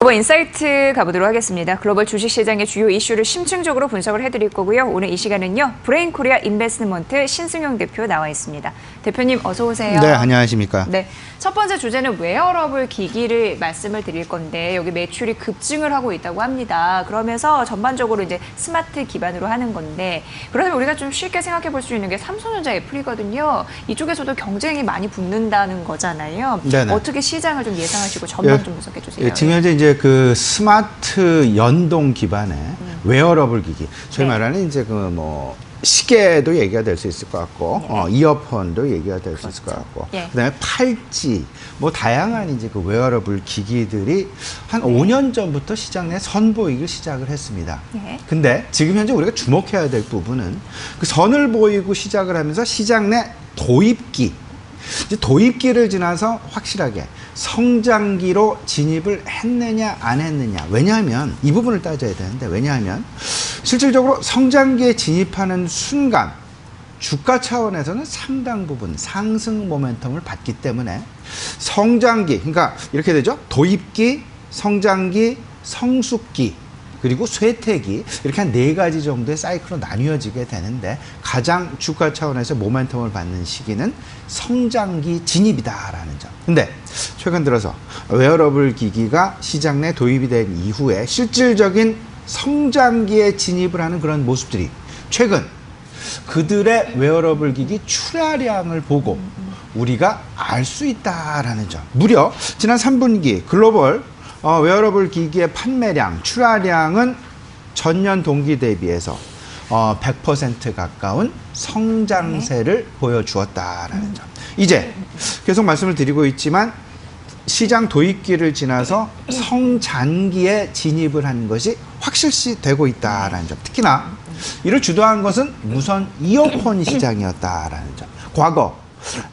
글로벌 인사이트 가보도록 하겠습니다. 글로벌 주식시장의 주요 이슈를 심층적으로 분석을 해드릴 거고요. 오늘 이 시간은요. 브레인 코리아 인베스트먼트 신승용 대표 나와 있습니다. 대표님 어서 오세요. 네, 안녕하십니까. 네, 첫 번째 주제는 웨어러블 기기를 말씀을 드릴 건데 여기 매출이 급증을 하고 있다고 합니다. 그러면서 전반적으로 이제 스마트 기반으로 하는 건데 그러면 우리가 좀 쉽게 생각해 볼 수 있는 게 삼성전자, 애플이거든요. 이쪽에서도 경쟁이 많이 붙는다는 거잖아요. 네네. 어떻게 시장을 좀 예상하시고 전망 좀 분석해 주세요. 예, 지금 현재 이제 그 스마트 연동 기반의 웨어러블 기기, 소위 네. 말하는 이제 그 뭐 시계도 얘기가 될 수 있을 것 같고, 네. 이어폰도 얘기가 될 수 있을 것 같고, 예. 그다음에 팔찌, 뭐 다양한 이제 그 웨어러블 기기들이 한 5년 전부터 시장 내에 선보이기 시작을 했습니다. 네. 근데 지금 현재 우리가 주목해야 될 부분은 그 선을 보이고 시작을 하면서 시장 내 도입기, 이제 도입기를 지나서 확실하게 성장기로 진입을 했느냐 안 했느냐. 왜냐하면 이 부분을 따져야 되는데, 왜냐하면 실질적으로 성장기에 진입하는 순간 주가 차원에서는 상당 부분 상승 모멘텀을 받기 때문에 성장기, 그러니까 이렇게 되죠. 도입기, 성장기, 성숙기, 그리고 쇠퇴기, 이렇게 한 4가지 정도의 사이클로 나뉘어지게 되는데, 가장 주가 차원에서 모멘텀을 받는 시기는 성장기 진입이다라는 점. 근데 최근 들어서 웨어러블 기기가 시장 내 도입이 된 이후에 실질적인 성장기에 진입을 하는 그런 모습들이 최근 그들의 웨어러블 기기 출하량을 보고 우리가 알 수 있다라는 점. 무려 지난 3분기 글로벌 웨어러블 기기의 판매량, 출하량은 전년 동기 대비해서 100% 가까운 성장세를 보여주었다라는 점. 이제 계속 말씀을 드리고 있지만 시장 도입기를 지나서 성장기에 진입을 한 것이 확실시 되고 있다라는 점. 특히나 이를 주도한 것은 이어폰 시장이었다라는 점. 과거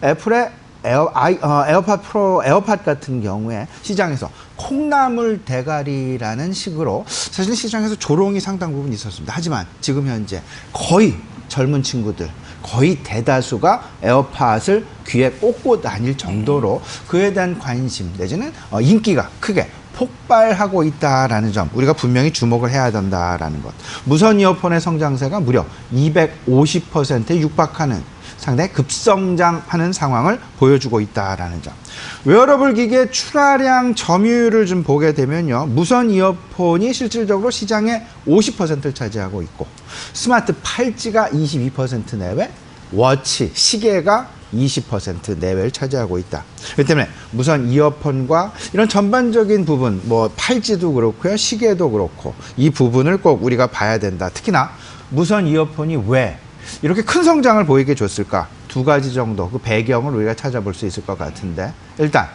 애플의 에어팟 프로, 에어팟 같은 경우에 시장에서 콩나물 대가리라는 식으로 사실 시장에서 조롱이 상당 부분 있었습니다. 하지만 지금 현재 거의 젊은 친구들, 거의 대다수가 에어팟을 귀에 꽂고 다닐 정도로 그에 대한 관심 내지는 인기가 크게 폭발하고 있다라는 점, 우리가 분명히 주목을 해야 된다라는 것. 무선 이어폰의 성장세가 무려 250%에 육박하는 상당히 급성장하는 상황을 보여주고 있다라는 점. 웨어러블 기기의 출하량 점유율을 좀 보게 되면요, 무선 이어폰이 실질적으로 시장의 50%를 차지하고 있고, 스마트 팔찌가 22% 내외, 워치, 시계가 20% 내외를 차지하고 있다. 그렇기 때문에 무선 이어폰과 이런 전반적인 부분, 뭐 팔찌도 그렇고요, 시계도 그렇고, 이 부분을 꼭 우리가 봐야 된다. 특히나 무선 이어폰이 왜 이렇게 큰 성장을 보이게 줬을까? 2가지 정도 그 배경을 우리가 찾아볼 수 있을 것 같은데, 일단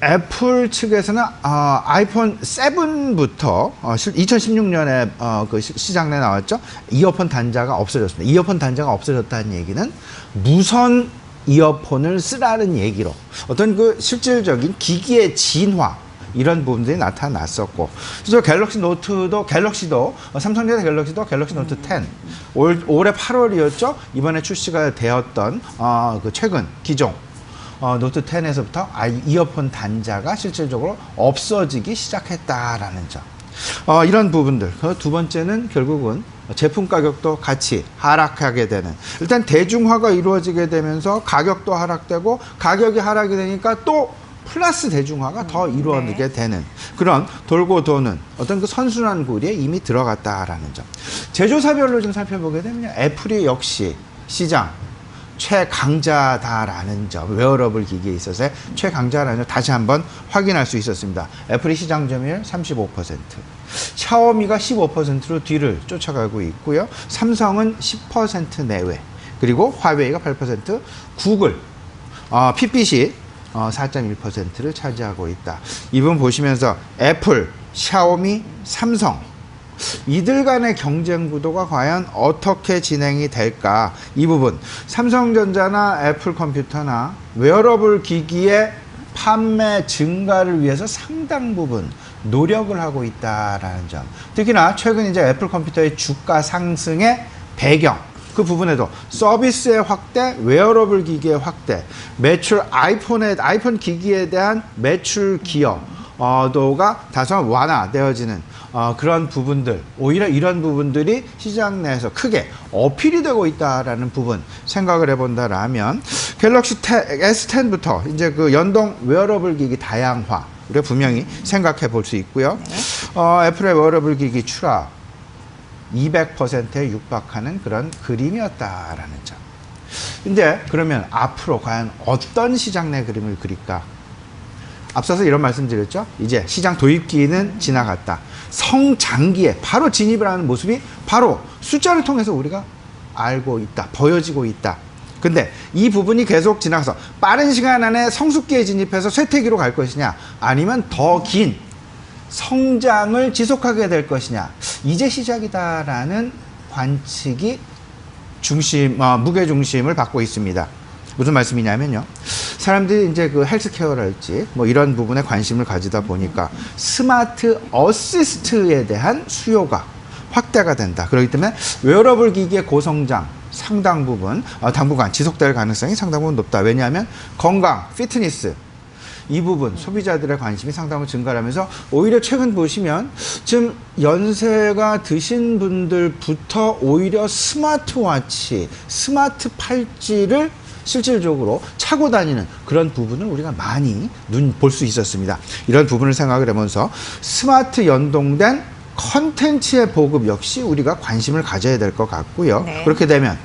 애플 측에서는 아이폰 7부터 2016년에 그 시장 내에 나왔죠. 이어폰 단자가 없어졌습니다. 이어폰 단자가 없어졌다는 얘기는 무선 이어폰을 쓰라는 얘기로 어떤 그 실질적인 기기의 진화, 이런 부분들이 나타났었고, 그래서 갤럭시도 삼성전자 갤럭시도 갤럭시 노트 10 올해 8월이었죠. 이번에 출시가 되었던 그 최근 기종 노트 10에서부터 이어폰 단자가 실질적으로 없어지기 시작했다라는 점. 이런 부분들. 그 두 번째는 결국은 제품 가격도 같이 하락하게 되는, 일단 대중화가 이루어지게 되면서 가격도 하락되고, 가격이 하락이 되니까 또 플러스 대중화가 더 이루어지게 되는 그런 돌고 도는 어떤 그 선순환 구리에 이미 들어갔다라는 점. 제조사별로 좀 살펴보게 되면 애플이 역시 시장 최강자다라는 점, 웨어러블 기기에 있어서의 최강자라는 점 다시 한번 확인할 수 있었습니다. 애플이 시장 점유율 35%, 샤오미가 15%로 뒤를 쫓아가고 있고요. 삼성은 10% 내외, 그리고 화웨이가 8%, 구글, 핏빛이 4.1%를 차지하고 있다. 이 부분 보시면서 애플, 샤오미, 삼성, 이들 간의 경쟁 구도가 과연 어떻게 진행이 될까? 이 부분, 삼성전자나 애플 컴퓨터나 웨어러블 기기의 판매 증가를 위해서 상당 부분 노력을 하고 있다라는 점. 특히나 최근 이제 애플 컴퓨터의 주가 상승의 배경, 그 부분에도 서비스의 확대, 웨어러블 기기의 확대, 매출 아이폰 기기에 대한 매출 기여, 도가 다소 완화되어지는 그런 부분들, 오히려 이런 부분들이 시장 내에서 크게 어필이 되고 있다라는 부분 생각을 해본다라면 갤럭시 S10부터 이제 그 연동 웨어러블 기기 다양화 우리가 분명히 생각해 볼 수 있고요. 애플의 웨어러블 기기 추락 200%에 육박하는 그런 그림이었다라는 점. 근데 그러면 앞으로 과연 어떤 시장 내 그림을 그릴까? 앞서서 이런 말씀 드렸죠. 이제 시장 도입기는 지나갔다. 성장기에 바로 진입을 하는 모습이 바로 숫자를 통해서 우리가 알고 있다. 보여지고 있다. 근데 이 부분이 계속 지나가서 빠른 시간 안에 성숙기에 진입해서 쇠퇴기로 갈 것이냐, 아니면 더 긴 성장을 지속하게 될 것이냐, 이제 시작이다라는 관측이 무게 중심을 받고 있습니다. 무슨 말씀이냐면요. 사람들이 이제 그 헬스케어랄지 뭐 이런 부분에 관심을 가지다 보니까 스마트 어시스트에 대한 수요가 확대가 된다. 그렇기 때문에 웨어러블 기기의 고성장 상당 부분 당분간 지속될 가능성이 상당 부분 높다. 왜냐하면 건강, 피트니스 이 부분 소비자들의 관심이 상당 부분 증가하면서 오히려 최근 보시면 지금 연세가 드신 분들부터 오히려 스마트워치, 스마트 팔찌를 실질적으로 차고 다니는 그런 부분을 우리가 많이 볼 수 있었습니다. 이런 부분을 생각을 하면서 스마트 연동된 컨텐츠의 보급 역시 우리가 관심을 가져야 될 것 같고요. 네. 그렇게 되면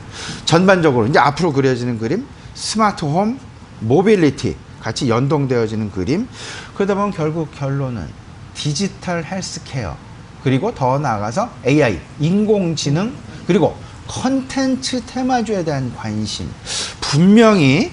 전반적으로 이제 앞으로 그려지는 그림, 스마트 홈, 모빌리티 같이 연동되어지는 그림. 그러다 보면 결국 결론은 디지털 헬스케어, 그리고 더 나아가서 AI, 인공지능, 그리고 컨텐츠 테마주에 대한 관심 분명히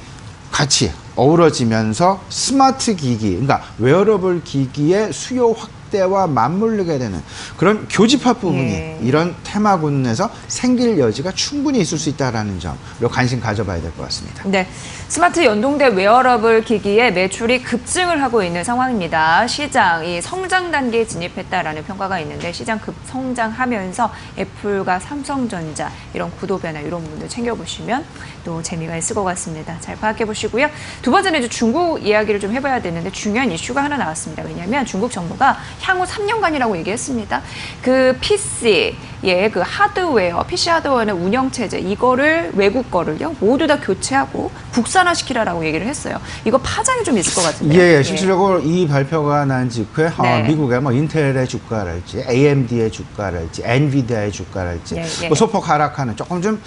같이 어우러지면서 스마트 기기, 그러니까 웨어러블 기기의 수요 확대와 맞물리게 되는 그런 교집합 부분이 이런 테마군에서 생길 여지가 충분히 있을 수 있다는 점으로 관심 가져봐야 될 것 같습니다. 네, 스마트 연동된 웨어러블 기기의 매출이 급증을 하고 있는 상황입니다. 시장이 성장 단계에 진입했다라는 평가가 있는데 시장 급성장하면서 애플과 삼성전자 이런 구도 변화 이런 부분들 챙겨보시면 또 재미가 있을 것 같습니다. 잘 파악해 보시고요. 두 번째는 이제 중국 이야기를 좀 해봐야 되는데 중요한 이슈가 하나 나왔습니다. 왜냐하면 중국 정부가 향후 3년간이라고 얘기했습니다. 그 PC의 그 하드웨어, PC 하드웨어의 운영체제 이거를 외국 거를요 모두 다 교체하고 국산화시키라라고 얘기를 했어요. 이거 파장이 좀 있을 것 같은데요. 예, 실질적으로 이 발표가 난 직후에 네. 미국의 뭐 인텔의 주가랄지 AMD의 주가랄지 엔비디아의 주가랄지 뭐 소폭 하락하는 조금 좀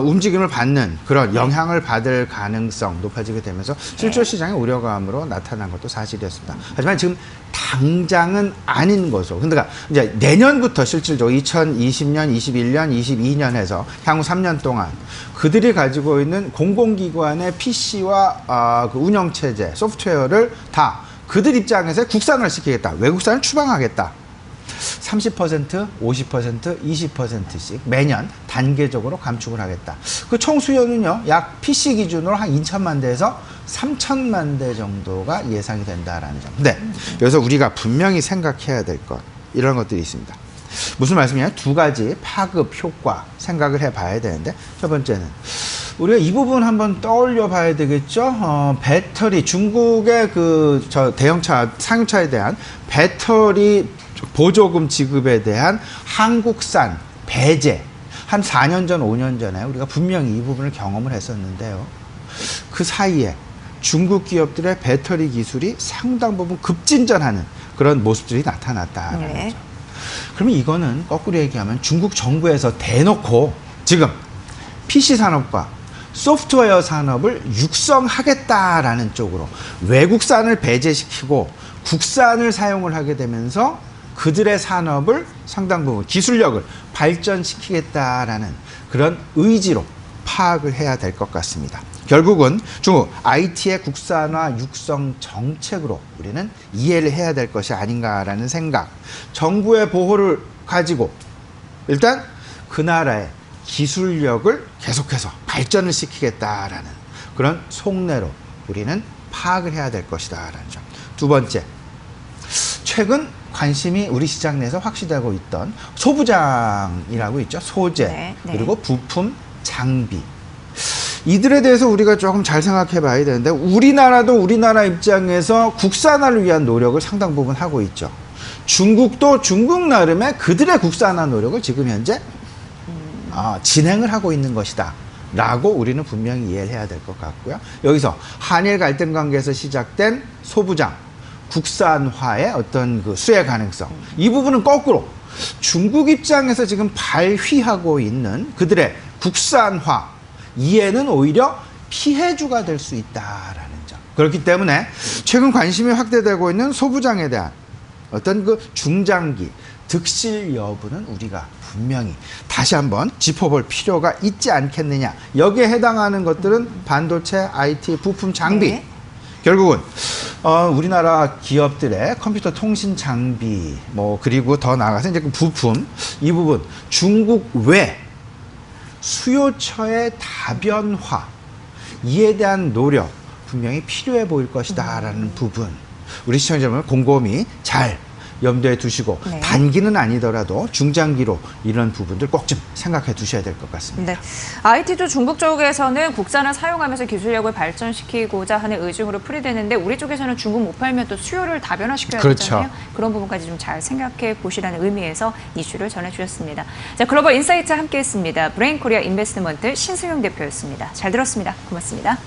움직임을 받는 그런 영향을 받을 가능성 높아지게 되면서 실제 시장의 우려감으로 나타난 것도 사실이었습니다. 하지만 지금 당장은 아닌 것으로. 그러니까 이제 내년부터 실질적으로 2020년, 21년, 22년 해서 향후 3년 동안 그들이 가지고 있는 공공기관의 PC와 그 운영체제, 소프트웨어를 다 그들 입장에서 국산을 시키겠다. 외국산을 추방하겠다. 30%, 50%, 20%씩 매년 단계적으로 감축을 하겠다. 그 총 수요는요, 약 PC 기준으로 한 2천만 대에서 3천만 대 정도가 예상이 된다라는 점. 근데 여기서 우리가 분명히 생각해야 될 것, 이런 것들이 있습니다. 무슨 말씀이냐? 두 가지 파급 효과 생각을 해봐야 되는데, 첫 번째는 우리가 이 부분 한번 떠올려 봐야 되겠죠. 배터리, 중국의 대형차, 상용차에 대한 배터리 보조금 지급에 대한 한국산 배제, 한 4년 전, 5년 전에 우리가 분명히 이 부분을 경험을 했었는데요. 그 사이에 중국 기업들의 배터리 기술이 상당 부분 급진전하는 그런 모습들이 나타났다는 거죠. 그러면 이거는 거꾸로 얘기하면 중국 정부에서 대놓고 지금 PC 산업과 소프트웨어 산업을 육성하겠다라는 쪽으로 외국산을 배제시키고 국산을 사용을 하게 되면서 그들의 산업을 상당 부분 기술력을 발전시키겠다라는 그런 의지로 파악을 해야 될 것 같습니다. 결국은 중국 IT의 국산화 육성 정책으로 우리는 이해를 해야 될 것이 아닌가라는 생각. 정부의 보호를 가지고 일단 그 나라의 기술력을 계속해서 발전을 시키겠다라는 그런 속내로 우리는 파악을 해야 될 것이다라는 점. 두 번째, 최근 관심이 우리 시장 내에서 확시되고 있던 소부장이라고 있죠. 소재, 그리고 부품, 장비. 이들에 대해서 우리가 조금 잘 생각해 봐야 되는데 우리나라도 우리나라 입장에서 국산화를 위한 노력을 상당 부분 하고 있죠. 중국도 중국 나름의 그들의 국산화 노력을 지금 현재 진행을 하고 있는 것이다 라고 우리는 분명히 이해를 해야 될 것 같고요. 여기서 한일 갈등 관계에서 시작된 소부장 국산화의 어떤 그 수혜 가능성, 이 부분은 거꾸로 중국 입장에서 지금 발휘하고 있는 그들의 국산화 이해는 오히려 피해주가 될 수 있다라는 점. 그렇기 때문에 최근 관심이 확대되고 있는 소부장에 대한 어떤 그 중장기 득실 여부는 우리가 분명히 다시 한번 짚어볼 필요가 있지 않겠느냐. 여기에 해당하는 것들은 반도체, IT, 부품, 장비. 네. 결국은 우리나라 기업들의 컴퓨터 통신 장비, 뭐 그리고 더 나아가서 이제 그 부품 이 부분 중국 외 수요처의 다변화 이에 대한 노력 분명히 필요해 보일 것이다라는 부분 우리 시청자 여러분 곰곰이 잘 염두에 두시고 네. 단기는 아니더라도 중장기로 이런 부분들 꼭 좀 생각해 두셔야 될 것 같습니다. 네. IT도 중국 쪽에서는 국산을 사용하면서 기술력을 발전시키고자 하는 의중으로 풀이되는데 우리 쪽에서는 중국 못 팔면 또 수요를 다변화시켜야 그렇죠. 되잖아요. 그런 부분까지 좀 잘 생각해 보시라는 의미에서 이슈를 전해주셨습니다. 자, 글로벌 인사이트 함께했습니다. 브레인 코리아 인베스트먼트 신승용 대표였습니다. 잘 들었습니다. 고맙습니다.